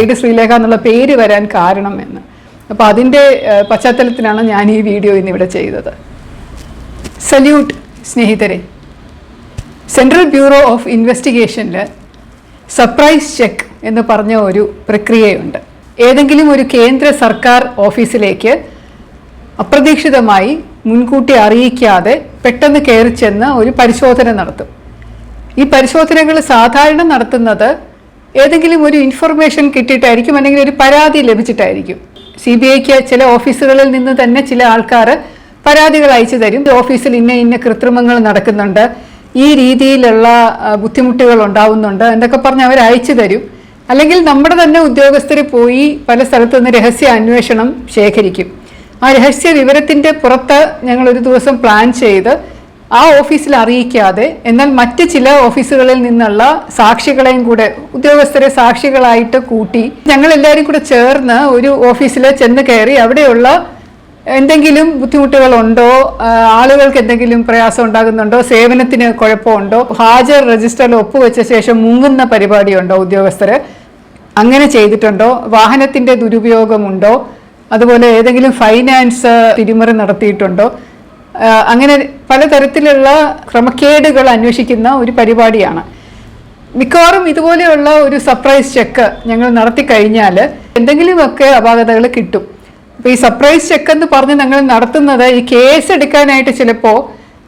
Trade Sreelekha എന്നുള്ള പേര് വരാൻ കാരണം എന്ന്. അപ്പോൾ അതിൻ്റെ പശ്ചാത്തലത്തിലാണ് ഞാൻ ഈ വീഡിയോ ഇന്നിവിടെ ചെയ്തത്. സല്യൂട്ട് സ്നേഹിതരെ. സെൻട്രൽ ബ്യൂറോ ഓഫ് ഇൻവെസ്റ്റിഗേഷനിൽ സർപ്രൈസ് ചെക്ക് എന്ന് പറഞ്ഞ ഒരു പ്രക്രിയയുണ്ട്. ഏതെങ്കിലും ഒരു കേന്ദ്ര സർക്കാർ ഓഫീസിലേക്ക് അപ്രതീക്ഷിതമായി മുൻകൂട്ടി അറിയിക്കാതെ പെട്ടെന്ന് കയറി ചെന്ന് ഒരു പരിശോധന നടത്തും. ഈ പരിശോധനകൾ സാധാരണ നടത്തുന്നത് ഏതെങ്കിലും ഒരു ഇൻഫർമേഷൻ കിട്ടിയിട്ടായിരിക്കും, അല്ലെങ്കിൽ ഒരു പരാതി ലഭിച്ചിട്ടായിരിക്കും. CBIക്ക് ചില ഓഫീസുകളിൽ നിന്ന് തന്നെ ചില ആൾക്കാർ പരാതികൾ അയച്ചു തരും. ഓഫീസിൽ ഇന്ന കൃത്രിമങ്ങൾ നടക്കുന്നുണ്ട്, ഈ രീതിയിലുള്ള ബുദ്ധിമുട്ടുകൾ ഉണ്ടാവുന്നുണ്ട് എന്നൊക്കെ പറഞ്ഞ് അവർ അയച്ചു തരും. അല്ലെങ്കിൽ നമ്മുടെ തന്നെ ഉദ്യോഗസ്ഥർ പോയി പല സ്ഥലത്തു നിന്ന് രഹസ്യ അന്വേഷണം ശേഖരിക്കും. ആ രഹസ്യ വിവരത്തിൻ്റെ പുറത്ത് ഞങ്ങൾ ഒരു ദിവസം പ്ലാൻ ചെയ്ത് ആ ഓഫീസിൽ അറിയിക്കാതെ, എന്നാൽ മറ്റ് ചില ഓഫീസുകളിൽ നിന്നുള്ള സാക്ഷികളെയും കൂടെ ഉദ്യോഗസ്ഥരെ സാക്ഷികളായിട്ട് കൂട്ടി ഞങ്ങൾ എല്ലാവരും കൂടെ ചേർന്ന് ഒരു ഓഫീസിൽ ചെന്ന് കയറി അവിടെയുള്ള എന്തെങ്കിലും ബുദ്ധിമുട്ടുകളുണ്ടോ, ആളുകൾക്ക് എന്തെങ്കിലും പ്രയാസം ഉണ്ടാകുന്നുണ്ടോ, സേവനത്തിന് കുഴപ്പമുണ്ടോ, ഹാജർ രജിസ്റ്ററിൽ ഒപ്പുവെച്ച ശേഷം മുങ്ങുന്ന പരിപാടിയുണ്ടോ ഉദ്യോഗസ്ഥർ, അങ്ങനെ ചെയ്തിട്ടുണ്ടോ, വാഹനത്തിൻ്റെ ദുരുപയോഗമുണ്ടോ, അതുപോലെ ഏതെങ്കിലും ഫൈനാൻസ് തിരിമറി നടത്തിയിട്ടുണ്ടോ, അങ്ങനെ പലതരത്തിലുള്ള ക്രമക്കേടുകൾ അന്വേഷിക്കുന്ന ഒരു പരിപാടിയാണ്. മിക്കവാറും ഇതുപോലെയുള്ള ഒരു സർപ്രൈസ് ചെക്ക് ഞങ്ങൾ നടത്തി കഴിഞ്ഞാൽ എന്തെങ്കിലുമൊക്കെ അപാകതകൾ കിട്ടും. അപ്പോൾ ഈ സർപ്രൈസ് ചെക്ക് എന്ന് പറഞ്ഞ് ഞങ്ങൾ നടത്തുന്നത് ഈ കേസ് എടുക്കാനായിട്ട് ചിലപ്പോൾ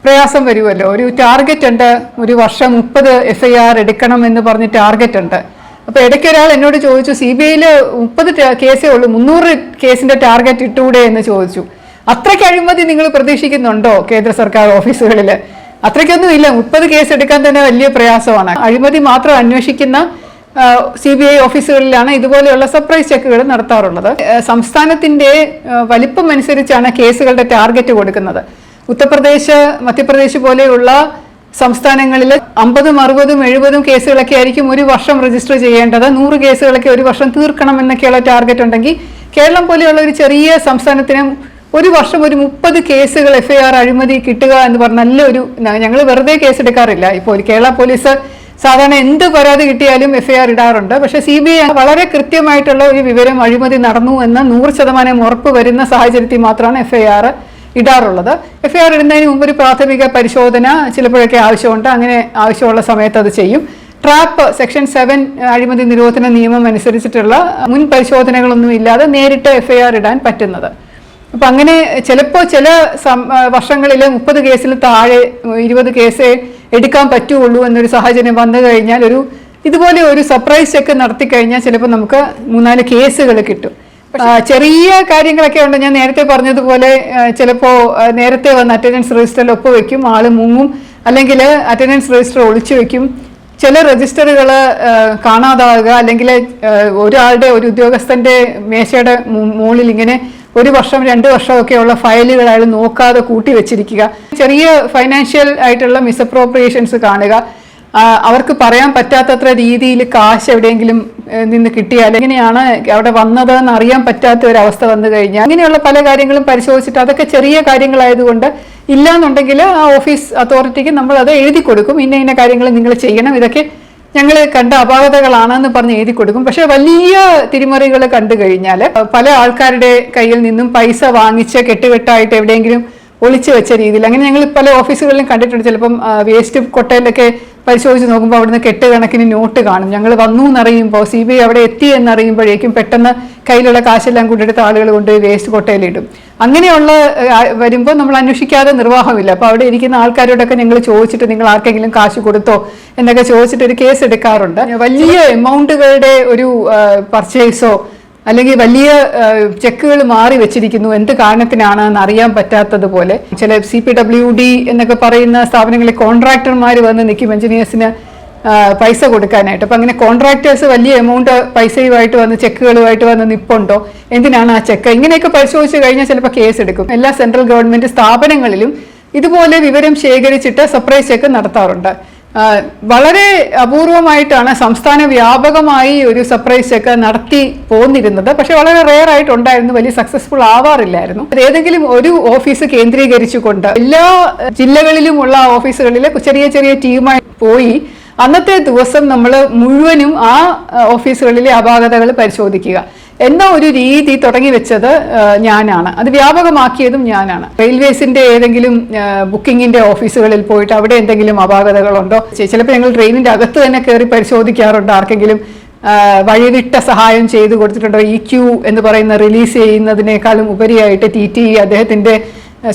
പ്രയാസം വരുമല്ലോ. ഒരു ടാർഗറ്റ് ഉണ്ട്, ഒരു വർഷം 30 FIR എടുക്കണം എന്ന് പറഞ്ഞ് ടാർഗറ്റ് ഉണ്ട്. അപ്പോൾ ഇടയ്ക്ക് ഒരാൾ എന്നോട് ചോദിച്ചു, CBIയിൽ 30 കേസേ ഉള്ളൂ, 300 കേസിൻ്റെ ടാർഗറ്റ് ഇട്ടുകൂടെ എന്ന് ചോദിച്ചു. അത്രയ്ക്ക് അഴിമതി നിങ്ങൾ പ്രതീക്ഷിക്കുന്നുണ്ടോ കേന്ദ്ര സർക്കാർ ഓഫീസുകളിൽ? അത്രയ്ക്കൊന്നും ഇല്ല. 30 കേസ് എടുക്കാൻ തന്നെ വലിയ പ്രയാസമാണ്. അഴിമതി മാത്രം അന്വേഷിക്കുന്ന CBI ഓഫീസുകളിലാണ് ഇതുപോലെയുള്ള സർപ്രൈസ് ചെക്കുകൾ നടത്താറുള്ളത്. സംസ്ഥാനത്തിൻ്റെ വലിപ്പം അനുസരിച്ചാണ് കേസുകളുടെ ടാർഗറ്റ് കൊടുക്കുന്നത്. ഉത്തർപ്രദേശ്, മധ്യപ്രദേശ് പോലെയുള്ള സംസ്ഥാനങ്ങളിൽ 50, 60, 70 കേസുകളൊക്കെ ആയിരിക്കും ഒരു വർഷം രജിസ്റ്റർ ചെയ്യേണ്ടത്. 100 കേസുകളൊക്കെ ഒരു വർഷം തീർക്കണം എന്നൊക്കെയുള്ള ടാർഗറ്റ് ഉണ്ടെങ്കിൽ, കേരളം പോലെയുള്ള ഒരു ചെറിയ സംസ്ഥാനത്തിന് ഒരു വർഷം ഒരു 30 കേസുകൾ FIR അഴിമതി കിട്ടുക എന്ന് പറഞ്ഞാൽ നല്ലൊരു, ഞങ്ങൾ വെറുതെ കേസ് എടുക്കാറില്ല. ഇപ്പോൾ കേരള പോലീസ് സാധാരണ എന്ത് പരാതി കിട്ടിയാലും FIR ഇടാറുണ്ട്. പക്ഷേ CBI വളരെ കൃത്യമായിട്ടുള്ള ഒരു വിവരം അഴിമതി നടന്നു എന്ന് 100% ഉറപ്പ് വരുന്ന സാഹചര്യത്തിൽ മാത്രമാണ് FIR ഇടാറുള്ളത്. FIR ഇടുന്നതിന് മുമ്പ് ഒരു പ്രാഥമിക പരിശോധന ചിലപ്പോഴൊക്കെ ആവശ്യമുണ്ട്. അങ്ങനെ ആവശ്യമുള്ള സമയത്ത് അത് ചെയ്യും. ട്രാപ്പ് സെക്ഷൻ 7 അഴിമതി നിരോധന നിയമം അനുസരിച്ചിട്ടുള്ള മുൻ പരിശോധനകളൊന്നും ഇല്ലാതെ നേരിട്ട് FIR ഇടാൻ പറ്റുന്നത്. അപ്പം അങ്ങനെ ചിലപ്പോൾ ചില വർഷങ്ങളിൽ 30 കേസിൽ താഴെ 20 കേസേ എടുക്കാൻ പറ്റുള്ളൂ എന്നൊരു സാഹചര്യം വന്നു കഴിഞ്ഞാൽ ഇതുപോലെ ഒരു സർപ്രൈസ് ചെക്ക് നടത്തി കഴിഞ്ഞാൽ ചിലപ്പോൾ നമുക്ക് 3-4 കേസുകൾ കിട്ടും. ചെറിയ കാര്യങ്ങളൊക്കെ ഉണ്ട്. ഞാൻ നേരത്തെ പറഞ്ഞതുപോലെ ചിലപ്പോൾ നേരത്തെ വന്ന് അറ്റൻഡൻസ് രജിസ്റ്ററിൽ ഒപ്പുവെക്കും, ആൾ മുങ്ങും, അല്ലെങ്കിൽ അറ്റൻഡൻസ് രജിസ്റ്റർ ഒളിച്ചു വെക്കും. ചില രജിസ്റ്ററുകൾ കാണാതാവുക, അല്ലെങ്കിൽ ഒരു ഉദ്യോഗസ്ഥൻ്റെ മേശയുടെ മുകളിൽ ഇങ്ങനെ 1 വർഷം 2 വർഷമൊക്കെയുള്ള ഫയലുകൾ അയാൾ നോക്കാതെ കൂട്ടി വെച്ചിരിക്കുക. ചെറിയ ഫൈനാൻഷ്യൽ ആയിട്ടുള്ള മിസ്അപ്രോപ്രിയേഷൻസ് കാണുക, അവർക്ക് പറയാൻ പറ്റാത്തത്ര രീതിയിൽ കാശ് എവിടെയെങ്കിലും നിന്ന് കിട്ടിയാൽ എങ്ങനെയാണ് അവിടെ വന്നതെന്ന് അറിയാൻ പറ്റാത്ത ഒരവസ്ഥ വന്നു കഴിഞ്ഞാൽ, അങ്ങനെയുള്ള പല കാര്യങ്ങളും പരിശോധിച്ചിട്ട് അതൊക്കെ ചെറിയ കാര്യങ്ങളായതുകൊണ്ട് ഇല്ലാന്നുണ്ടെങ്കിൽ ആ ഓഫീസ് അതോറിറ്റിക്ക് നമ്മൾ അത് എഴുതി കൊടുക്കും. ഇന്ന കാര്യങ്ങൾ നിങ്ങൾ ചെയ്യണം, ഇതൊക്കെ ഞങ്ങൾ കണ്ട അപാകതകളാണെന്ന് പറഞ്ഞ് എഴുതി കൊടുക്കും. പക്ഷെ വലിയ തിരിമറികൾ കണ്ടു കഴിഞ്ഞാൽ പല ആൾക്കാരുടെ കയ്യിൽ നിന്നും പൈസ വാങ്ങിച്ച് കെട്ടുകെട്ടായിട്ട് എവിടെയെങ്കിലും ഒളിച്ചു വെച്ച രീതിയിൽ അങ്ങനെ ഞങ്ങൾ പല ഓഫീസുകളിലും കണ്ടിട്ടുണ്ട്. ചിലപ്പം വേസ്റ്റ് കൊട്ടയിലൊക്കെ പരിശോധിച്ച് നോക്കുമ്പോൾ അവിടുന്ന് കെട്ടുകണക്കിന് നോട്ട് കാണും. ഞങ്ങൾ വന്നു എന്നറിയുമ്പോൾ, CBI അവിടെ എത്തി എന്നറിയുമ്പോഴേക്കും പെട്ടെന്ന് കയ്യിലുള്ള കാശെല്ലാം കൊണ്ടെടുത്ത് ആളുകൾ കൊണ്ടുപോയി വേസ്റ്റ് കൊട്ടയിലിടും. അങ്ങനെയുള്ള വരുമ്പോൾ നമ്മൾ അന്വേഷിക്കാതെ നിർവാഹമില്ല. അപ്പോൾ അവിടെ ഇരിക്കുന്ന ആൾക്കാരോടൊക്കെ ഞങ്ങൾ ചോദിച്ചിട്ട് നിങ്ങൾ ആർക്കെങ്കിലും കാശ് കൊടുത്തോ എന്നൊക്കെ ചോദിച്ചിട്ട് ഒരു കേസ് എടുക്കാറുണ്ട്. വലിയ എമൗണ്ടുകളുടെ ഒരു പർച്ചേസോ അല്ലെങ്കിൽ വലിയ ചെക്കുകൾ മാറി വെച്ചിരിക്കുന്നു, എന്ത് കാരണത്തിനാണെന്ന് അറിയാൻ പറ്റാത്തതുപോലെ ചില CPWD എന്നൊക്കെ പറയുന്ന സ്ഥാപനങ്ങളിൽ കോൺട്രാക്ടർമാർ വന്ന് നിൽക്കും എഞ്ചിനീയേഴ്സിന് പൈസ കൊടുക്കാനായിട്ട്. അപ്പം അങ്ങനെ കോൺട്രാക്ടേഴ്സ് വലിയ എമൗണ്ട് പൈസയുമായിട്ട് വന്ന് ചെക്കുകളുമായിട്ട് വന്ന് നിപ്പുണ്ടോ, എന്തിനാണ് ആ ചെക്ക്, ഇങ്ങനെയൊക്കെ പരിശോധിച്ച് കഴിഞ്ഞാൽ ചിലപ്പോൾ കേസ് എടുക്കും. എല്ലാ സെൻട്രൽ ഗവൺമെൻറ് സ്ഥാപനങ്ങളിലും ഇതുപോലെ വിവരം ശേഖരിച്ചിട്ട് സർപ്രൈസ് ചെക്ക് നടത്താറുണ്ട്. വളരെ അപൂർവമായിട്ടാണ് സംസ്ഥാന വ്യാപകമായി ഒരു സർപ്രൈസ് ചെക്ക് നടത്തി പോന്നിരുന്നത്. പക്ഷെ വളരെ റെയർ ആയിട്ടുണ്ടായിരുന്നു, വലിയ സക്സസ്ഫുൾ ആവാറില്ലായിരുന്നു. ഏതെങ്കിലും ഒരു ഓഫീസ് കേന്ദ്രീകരിച്ചുകൊണ്ട് എല്ലാ ജില്ലകളിലുമുള്ള ഓഫീസുകളിൽ ചെറിയ ചെറിയ ടീമായി പോയി അന്നത്തെ ദിവസം നമ്മൾ മുഴുവനും ആ ഓഫീസുകളിലെ അപാകതകൾ പരിശോധിക്കുക എന്ന ഒരു രീതി തുടങ്ങി വെച്ചത് ഞാനാണ്. അത് വ്യാപകമാക്കിയതും ഞാനാണ്. റെയിൽവേസിന്റെ ഏതെങ്കിലും ബുക്കിങ്ങിന്റെ ഓഫീസുകളിൽ പോയിട്ട് അവിടെ എന്തെങ്കിലും അപാകതകളുണ്ടോ, ചിലപ്പോൾ ഞങ്ങൾ ട്രെയിനിന്റെ അകത്ത് തന്നെ കയറി പരിശോധിക്കാറുണ്ട്. ആർക്കെങ്കിലും വഴിവിട്ട സഹായം ചെയ്തു കൊടുത്തിട്ടുണ്ടോ, EQ എന്ന് പറയുന്ന റിലീസ് ചെയ്യുന്നതിനേക്കാളും ഉപരിയായിട്ട് TTE അദ്ദേഹത്തിന്റെ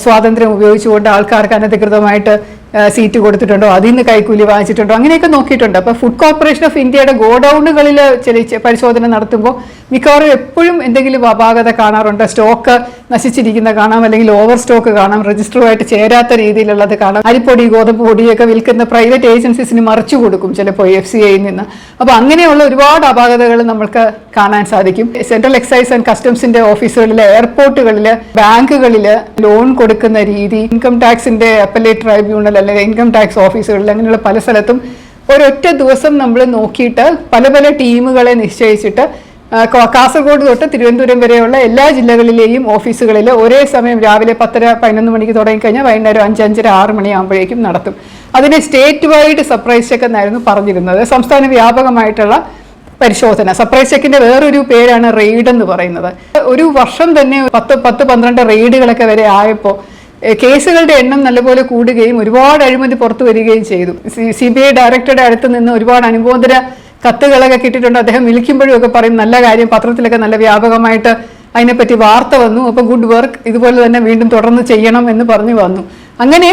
സ്വാതന്ത്ര്യം ഉപയോഗിച്ചുകൊണ്ട് ആൾക്കാർക്ക് അനധികൃതമായിട്ട് സീറ്റ് കൊടുത്തിട്ടുണ്ടോ, അതിൽ നിന്ന് കൈക്കൂലി വാങ്ങിച്ചിട്ടുണ്ടോ, അങ്ങനെയൊക്കെ നോക്കിയിട്ടുണ്ട്. അപ്പോൾ ഫുഡ് കോർപ്പറേഷൻ ഓഫ് ഇന്ത്യയുടെ ഗോഡൌണുകളിൽ ചില പരിശോധന നടത്തുമ്പോൾ മിക്കവാറും എപ്പോഴും എന്തെങ്കിലും അപാകത കാണാറുണ്ട്. സ്റ്റോക്ക് നശിച്ചിരിക്കുന്ന കാണാം, അല്ലെങ്കിൽ ഓവർ സ്റ്റോക്ക് കാണാം, രജിസ്റ്ററുമായിട്ട് ചേരാത്ത രീതിയിലുള്ളത് കാണാം. അരിപ്പൊടി ഗോതമ്പ് പൊടിയൊക്കെ വിൽക്കുന്ന പ്രൈവറ്റ് ഏജൻസീസിന് മറിച്ചു കൊടുക്കും ചിലപ്പോൾ FCIയിൽ നിന്ന്. അപ്പോൾ അങ്ങനെയുള്ള ഒരുപാട് അപാകതകൾ നമ്മൾക്ക് കാണാൻ സാധിക്കും. സെൻട്രൽ എക്സൈസ് ആൻഡ് കസ്റ്റംസിന്റെ ഓഫീസുകളിൽ, എയർപോർട്ടുകളിൽ, ബാങ്കുകളിൽ ലോൺ കൊടുക്കുന്ന രീതി, ഇൻകം ടാക്സിന്റെ അപ്പലേറ്റ് ട്രൈബ്യൂണൽ അല്ലെങ്കിൽ ഇൻകം ടാക്സ് ഓഫീസുകളിൽ, അങ്ങനെയുള്ള പല സ്ഥലത്തും ഒരൊറ്റ ദിവസം നമ്മൾ നോക്കിയിട്ട് പല പല ടീമുകളെ നിശ്ചയിച്ചിട്ട് കാസർഗോഡ് തൊട്ട് തിരുവനന്തപുരം വരെയുള്ള എല്ലാ ജില്ലകളിലെയും ഓഫീസുകളിൽ ഒരേ സമയം രാവിലെ 10-11 മണിക്ക് തുടങ്ങിക്കഴിഞ്ഞാൽ വൈകുന്നേരം 5-5:30-6 മണിയാകുമ്പോഴേക്കും നടത്തും. അതിനെ സ്റ്റേറ്റ് വൈഡ് സർപ്രൈസ് ചെക്ക് എന്നായിരുന്നു പറഞ്ഞിരുന്നത്. സംസ്ഥാന വ്യാപകമായിട്ടുള്ള പരിശോധന. സർപ്രൈസ് ചെക്കിന്റെ വേറൊരു പേരാണ് റെയ്ഡ് എന്ന് പറയുന്നത്. ഒരു വർഷം തന്നെ 10-12 റെയ്ഡുകളൊക്കെ വരെ ആയപ്പോൾ കേസുകളുടെ എണ്ണം നല്ലപോലെ കൂടുകയും ഒരുപാട് അഴിമതി പുറത്തു വരികയും ചെയ്തു. CBI ഡയറക്ടറുടെ അടുത്ത് നിന്ന് ഒരുപാട് അനുമോദന കത്തുകളൊക്കെ കിട്ടിയിട്ടുണ്ട്. അദ്ദേഹം വിളിക്കുമ്പോഴും ഒക്കെ പറയും നല്ല കാര്യം, പത്രത്തിലൊക്കെ നല്ല വ്യാപകമായിട്ട് അതിനെപ്പറ്റി വാർത്ത വന്നു, അപ്പോൾ ഗുഡ് വർക്ക്, ഇതുപോലെ തന്നെ വീണ്ടും തുടർന്ന് ചെയ്യണം എന്ന് പറഞ്ഞു വന്നു. അങ്ങനെ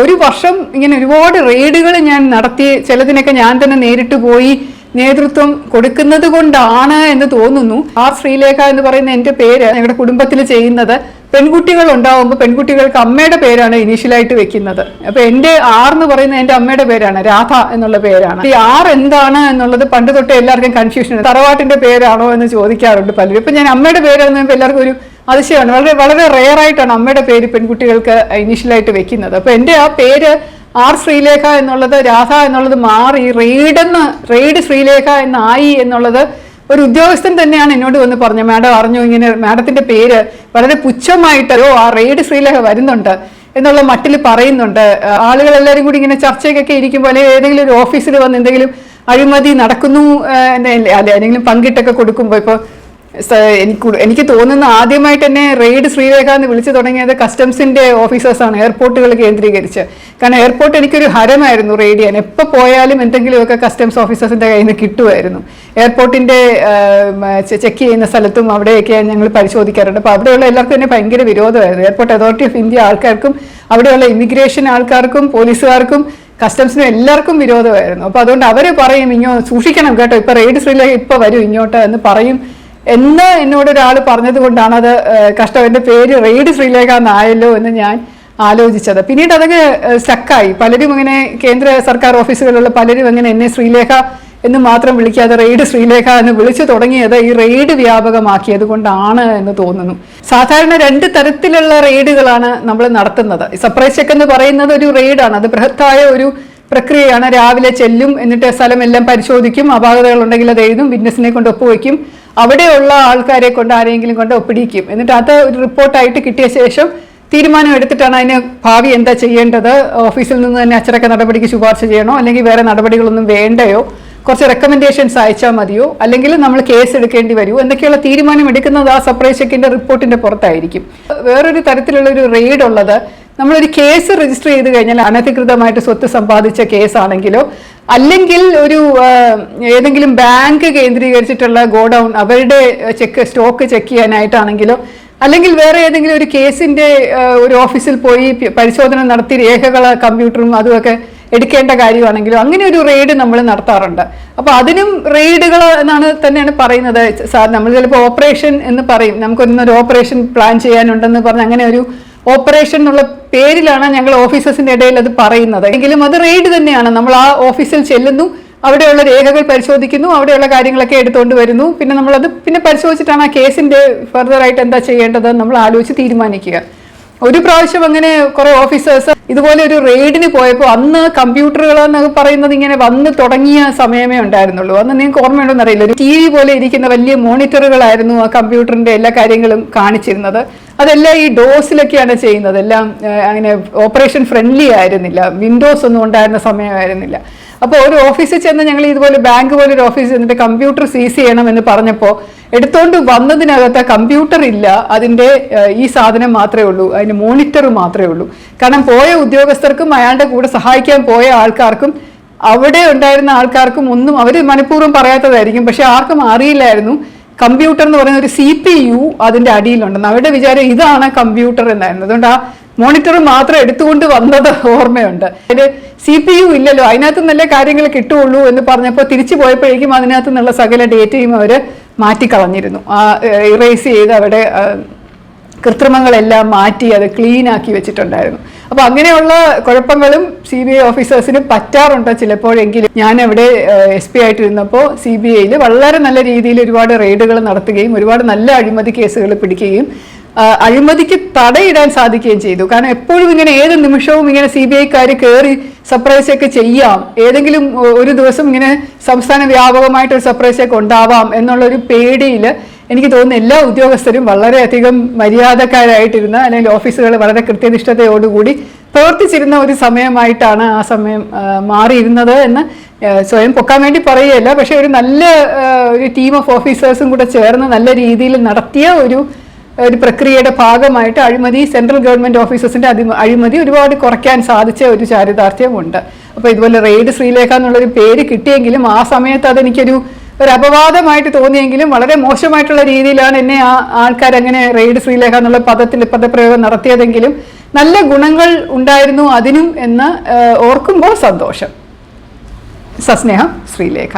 ഒരു വർഷം ഇങ്ങനെ ഒരുപാട് റെയ്ഡുകൾ ഞാൻ നടത്തി. ചിലതിനൊക്കെ ഞാൻ തന്നെ നേരിട്ട് പോയി നേതൃത്വം കൊടുക്കുന്നത് കൊണ്ടാണ് എന്ന് തോന്നുന്നു. ശ്രീലേഖ എന്ന് പറയുന്ന എൻ്റെ പേര് ഞങ്ങളുടെ കുടുംബത്തിൽ ചെയ്യുന്നത്, പെൺകുട്ടികൾ ഉണ്ടാവുമ്പോൾ പെൺകുട്ടികൾക്ക് അമ്മയുടെ പേരാണ് ഇനീഷ്യലായിട്ട് വെക്കുന്നത്. അപ്പൊ എൻ്റെ എന്ന് പറയുന്നത് എൻ്റെ അമ്മയുടെ പേരാണ്, രാധ എന്നുള്ള പേരാണ്. ഈ എന്താണ് എന്നുള്ളത് പണ്ട് തൊട്ടേ എല്ലാവർക്കും കൺഫ്യൂഷൻ. തറവാട്ടിന്റെ പേരാണോ എന്ന് ചോദിക്കാറുണ്ട് പലരും. ഇപ്പൊ ഞാൻ അമ്മയുടെ പേരാണെന്ന് എല്ലാവർക്കും ഒരു അതിശയമാണ്. വളരെ വളരെ റെയർ ആയിട്ടാണ് അമ്മയുടെ പേര് പെൺകുട്ടികൾക്ക് ഇനീഷ്യലായിട്ട് വെക്കുന്നത്. അപ്പൊ എൻ്റെ ആ പേര് ശ്രീലേഖ എന്നുള്ളത് രാധ എന്നുള്ളത് മാറി റെയ്ഡ് ശ്രീലേഖ എന്നായി എന്നുള്ളത് ഒരു ഉദ്യോഗസ്ഥൻ തന്നെയാണ് എന്നോട് വന്ന് പറഞ്ഞു. മാഡം അറിഞ്ഞു, ഇങ്ങനെ മാഡത്തിന്റെ പേര് വളരെ പുച്ഛമായിട്ടോ റെയ്ഡ് ശ്രീലേഖ വരുന്നുണ്ട് എന്നുള്ള മട്ടിൽ പറയുന്നുണ്ട്. ആളുകൾ എല്ലാവരും കൂടി ഇങ്ങനെ ചർച്ചയ്ക്കൊക്കെ ഇരിക്കുമ്പോൾ അല്ലെങ്കിൽ ഏതെങ്കിലും ഒരു ഓഫീസിൽ വന്ന് എന്തെങ്കിലും അഴിമതി നടക്കുന്നു അല്ലെ എന്തെങ്കിലും പങ്കിട്ടൊക്കെ കൊടുക്കുമ്പോൾ, ഇപ്പോൾ എനിക്ക് തോന്നുന്ന ആദ്യമായിട്ട് തന്നെ റെയ്ഡ് ശ്രീലേഖ എന്ന് വിളിച്ചു തുടങ്ങിയത് കസ്റ്റംസിന്റെ ഓഫീസേഴ്സാണ്, എയർപോർട്ടുകൾ കേന്ദ്രീകരിച്ച്. കാരണം എയർപോർട്ട് എനിക്കൊരു ഹരമായിരുന്നു റെയ്ഡ് ചെയ്യാൻ. എപ്പോൾ പോയാലും എന്തെങ്കിലുമൊക്കെ കസ്റ്റംസ് ഓഫീസേഴ്സിന്റെ കയ്യിൽ നിന്ന് കിട്ടുമായിരുന്നു. എയർപോർട്ടിന്റെ ചെക്ക് ചെയ്യുന്ന സ്ഥലത്തും അവിടെയൊക്കെ ഞങ്ങൾ പരിശോധിക്കാറുണ്ട്. അപ്പോൾ അവിടെയുള്ള എല്ലാവർക്കും തന്നെ ഭയങ്കര വിരോധമായിരുന്നു. എയർപോർട്ട് അതോറിറ്റി ഓഫ് ഇന്ത്യ ആൾക്കാർക്കും അവിടെയുള്ള ഇമിഗ്രേഷൻ ആൾക്കാർക്കും പോലീസുകാർക്കും കസ്റ്റംസിനും എല്ലാവർക്കും വിരോധമായിരുന്നു. അപ്പോൾ അതുകൊണ്ട് അവർ പറയും, സൂക്ഷിക്കണം കേട്ടോ, ഇപ്പൊ റെയ്ഡ് ശ്രീലേഖ ഇപ്പൊ വരും ഇങ്ങോട്ട് എന്ന് പറയും എന്ന് എന്നോട് ഒരാൾ പറഞ്ഞത് കൊണ്ടാണ് അത് കഷ്ടം എൻ്റെ പേര് റെയ്ഡ് ശ്രീലേഖ എന്നായല്ലോ എന്ന് ഞാൻ ആലോചിച്ചത്. പിന്നീട് അതൊക്കെ സ്റ്റക്കായി. പലരും ഇങ്ങനെ കേന്ദ്ര സർക്കാർ ഓഫീസുകളിലുള്ള പലരും അങ്ങനെ എന്നെ ശ്രീലേഖ എന്ന് മാത്രം വിളിക്കാതെ റെയ്ഡ് ശ്രീലേഖ എന്ന് വിളിച്ചു തുടങ്ങിയത് ഈ റെയ്ഡ് വ്യാപകമാക്കിയത് കൊണ്ടാണ് എന്ന് തോന്നുന്നു. സാധാരണ 2 തരത്തിലുള്ള റെയ്ഡുകളാണ് നമ്മൾ നടത്തുന്നത്. സർപ്രൈസ് ചെക്ക് എന്ന് പറയുന്നത് ഒരു റെയ്ഡാണ്. അത് ബൃഹത്തായ ഒരു പ്രക്രിയയാണ്. രാവിലെ ചെല്ലും, എന്നിട്ട് സ്ഥലമെല്ലാം പരിശോധിക്കും, അപാകതകൾ ഉണ്ടെങ്കിൽ അത് എഴുതും, വിറ്റ്നസിനെ കൊണ്ട് ഒപ്പുവയ്ക്കും, അവിടെയുള്ള ആൾക്കാരെ കൊണ്ട് ആരെങ്കിലും കൊണ്ട് ഒപ്പിടിക്കും. എന്നിട്ട് അത് ഒരു റിപ്പോർട്ടായിട്ട് കിട്ടിയ ശേഷം തീരുമാനം എടുത്തിട്ടാണ് അതിന് ഭാവി എന്താ ചെയ്യേണ്ടത്, ഓഫീസിൽ നിന്ന് തന്നെ അച്ചടക്ക നടപടിക്ക് ശുപാർശ ചെയ്യണോ, അല്ലെങ്കിൽ വേറെ നടപടികളൊന്നും വേണ്ടയോ, കുറച്ച് റെക്കമെൻഡേഷൻസ് അയച്ചാൽ മതിയോ, അല്ലെങ്കിൽ നമ്മൾ കേസ് എടുക്കേണ്ടി വരുമോ എന്നൊക്കെയുള്ള തീരുമാനം എടുക്കുന്നത് ആ സർപ്രൈസ് ചെക്കിന്റെ റിപ്പോർട്ടിന്റെ പുറത്തായിരിക്കും. വേറൊരു തരത്തിലുള്ള ഒരു റെയ്ഡ് ഉള്ളത്, നമ്മളൊരു കേസ് രജിസ്റ്റർ ചെയ്ത് കഴിഞ്ഞാൽ അനധികൃതമായിട്ട് സ്വത്ത് സമ്പാദിച്ച കേസാണെങ്കിലോ, അല്ലെങ്കിൽ ഒരു ഏതെങ്കിലും ബാങ്ക് കേന്ദ്രീകരിച്ചിട്ടുള്ള ഗോഡൌൺ അവരുടെ സ്റ്റോക്ക് ചെക്ക് ചെയ്യാനായിട്ടാണെങ്കിലോ, അല്ലെങ്കിൽ വേറെ ഏതെങ്കിലും ഒരു കേസിന്റെ ഒരു ഓഫീസിൽ പോയി പരിശോധന നടത്തി രേഖകൾ കമ്പ്യൂട്ടറും അതുമൊക്കെ എടുക്കേണ്ട കാര്യമാണെങ്കിലും അങ്ങനെ ഒരു റെയ്ഡ് നമ്മൾ നടത്താറുണ്ട്. അപ്പൊ അതിനും റെയ്ഡുകൾ എന്നാണ് തന്നെയാണ് പറയുന്നത്. നമ്മൾ ചിലപ്പോൾ ഓപ്പറേഷൻ എന്ന് പറയും, നമുക്കൊരു ഓപ്പറേഷൻ പ്ലാൻ ചെയ്യാനുണ്ടെന്ന് പറഞ്ഞ് അങ്ങനെ ഒരു ഓപ്പറേഷൻ എന്നുള്ള പേരിലാണ് ഞങ്ങൾ ഓഫീസേഴ്സിന്റെ ഇടയിൽ അത് പറയുന്നത്. എങ്കിലും അത് റെയ്ഡ് തന്നെയാണ്. നമ്മൾ ആ ഓഫീസിൽ ചെല്ലുന്നു, അവിടെയുള്ള രേഖകൾ പരിശോധിക്കുന്നു, അവിടെയുള്ള കാര്യങ്ങളൊക്കെ എടുത്തുകൊണ്ട് വരുന്നു, പിന്നെ നമ്മളത് പരിശോധിച്ചിട്ടാണ് ആ കേസിന്റെ ഫർദർ ആയിട്ട് എന്താ ചെയ്യേണ്ടത് നമ്മൾ ആലോചിച്ച് തീരുമാനിക്കുക. ഒരു പ്രാവശ്യം അങ്ങനെ കുറെ ഓഫീസേഴ്സ് ഇതുപോലെ ഒരു റെയ്ഡിന് പോയപ്പോൾ അന്ന് കമ്പ്യൂട്ടറുകൾ എന്നൊക്കെ പറയുന്നത് ഇങ്ങനെ വന്ന് തുടങ്ങിയ സമയമേ ഉണ്ടായിരുന്നുള്ളൂ. അന്ന് നിങ്ങൾക്ക് ഓർമ്മയുണ്ടോന്ന് അറിയില്ല, ഒരു TV പോലെ ഇരിക്കുന്ന വലിയ മോണിറ്ററുകളായിരുന്നു ആ കമ്പ്യൂട്ടറിന്റെ എല്ലാ കാര്യങ്ങളും കാണിച്ചിരുന്നത്. അതെല്ലാം ഈ ഡോസിലൊക്കെയാണ് ചെയ്യുന്നത്. എല്ലാം അങ്ങനെ ഓപ്പറേഷൻ ഫ്രണ്ട്ലി ആയിരുന്നില്ല, വിൻഡോസ് ഒന്നും ഉണ്ടായിരുന്ന സമയമായിരുന്നില്ല. അപ്പോൾ ഒരു ഓഫീസിൽ ചെന്ന് ഞങ്ങൾ ഇതുപോലെ ബാങ്ക് പോലെ ഒരു ഓഫീസിൽ ചെന്നിട്ട് കമ്പ്യൂട്ടർ സീസ് ചെയ്യണമെന്ന് പറഞ്ഞപ്പോൾ എടുത്തോണ്ട് വന്നതിനകത്ത് കമ്പ്യൂട്ടർ ഇല്ല, അതിൻ്റെ ഈ സാധനം മാത്രമേ ഉള്ളൂ, അതിന് മോണിറ്റർ മാത്രമേ ഉള്ളൂ. കാരണം പോയ ഉദ്യോഗസ്ഥർക്കും അയാളുടെ കൂടെ സഹായിക്കാൻ പോയ ആൾക്കാർക്കും അവിടെ ഉണ്ടായിരുന്ന ആൾക്കാർക്കും ഒന്നും അവർ മനഃപൂർവ്വം പറയാത്തതായിരിക്കും, പക്ഷെ ആർക്കും അറിയില്ലായിരുന്നു കമ്പ്യൂട്ടർ എന്ന് പറയുന്ന ഒരു CPU അതിൻ്റെ അടിയിലുണ്ടെന്ന്. അവരുടെ വിചാരം ഇതാണ് കമ്പ്യൂട്ടർ എന്നായിരുന്നു. അതുകൊണ്ട് ആ മോണിറ്റർ മാത്രം എടുത്തുകൊണ്ട് വന്നത് ഓർമ്മയുണ്ട്. അതിൽ CPU ഇല്ലല്ലോ, അതിനകത്ത് നല്ല കാര്യങ്ങൾ കിട്ടുകയുള്ളൂ എന്ന് പറഞ്ഞപ്പോൾ തിരിച്ചു പോയപ്പോഴേക്കും അതിനകത്ത് നിന്നുള്ള സകല ഡേറ്റയും അവർ മാറ്റിക്കളഞ്ഞിരുന്നു. ഇറേസ് ചെയ്ത് അവിടെ കൃത്രിമങ്ങളെല്ലാം മാറ്റി അത് ക്ലീൻ ആക്കി വെച്ചിട്ടുണ്ടായിരുന്നു. അപ്പോൾ അങ്ങനെയുള്ള കുഴപ്പങ്ങളും CBI ഓഫീസേഴ്സിന് പറ്റാറുണ്ട് ചിലപ്പോഴെങ്കിലും. ഞാൻ ഇവിടെ SP ആയിട്ടിരുന്നപ്പോൾ CBIയിൽ വളരെ നല്ല രീതിയിൽ ഒരുപാട് റെയ്ഡുകൾ നടത്തുകയും ഒരുപാട് നല്ല അഴിമതി കേസുകൾ പിടിക്കുകയും അഴിമതിക്ക് തടയിടാൻ സാധിക്കുകയും ചെയ്തു. കാരണം എപ്പോഴും ഇങ്ങനെ ഏത് നിമിഷവും ഇങ്ങനെ CBIക്കാർ കയറി സപ്രൈസൊക്കെ ചെയ്യാം, ഏതെങ്കിലും ഒരു ദിവസം ഇങ്ങനെ സംസ്ഥാന വ്യാപകമായിട്ടൊരു സപ്രൈസൊക്കെ ഉണ്ടാവാം എന്നുള്ളൊരു പേടിയിൽ എനിക്ക് തോന്നുന്നു എല്ലാ ഉദ്യോഗസ്ഥരും വളരെയധികം മര്യാദക്കാരായിട്ടിരുന്ന അല്ലെങ്കിൽ ഓഫീസുകൾ വളരെ കൃത്യനിഷ്ഠതയോടുകൂടി പ്രവർത്തിച്ചിരുന്ന ഒരു സമയമായിട്ടാണ് ആ സമയം മാറിയിരുന്നത് എന്ന് സ്വയം പൊക്കാൻ വേണ്ടി പറയുകയല്ല. പക്ഷേ ഒരു നല്ല ഒരു ടീം ഓഫ് ഓഫീസേഴ്സും കൂടെ ചേർന്ന് നല്ല രീതിയിൽ നടത്തിയ ഒരു പ്രക്രിയയുടെ ഭാഗമായിട്ട് അഴിമതി, സെൻട്രൽ ഗവൺമെൻറ് ഓഫീസേഴ്സിൻ്റെ അഴിമതി ഒരുപാട് കുറയ്ക്കാൻ സാധിച്ച ഒരു ചാരിതാർത്ഥ്യമുണ്ട്. അപ്പോൾ ഇതുപോലെ റെയ്ഡ് ശ്രീലേഖ എന്നുള്ളൊരു പേര് കിട്ടിയെങ്കിലും ആ സമയത്ത് അതെനിക്കൊരു അപവാദമായിട്ട് തോന്നിയെങ്കിലും വളരെ മോശമായിട്ടുള്ള രീതിയിലാണ് എന്നെ ആ ആൾക്കാരങ്ങനെ റെയ്ഡ് ശ്രീലേഖ എന്നുള്ള പദപ്രയോഗം നടത്തിയതെങ്കിലും നല്ല ഗുണങ്ങൾ ഉണ്ടായിരുന്നു അതിനും എന്ന് ഓർക്കുമ്പോൾ സന്തോഷം. സസ്നേഹം, ശ്രീലേഖ.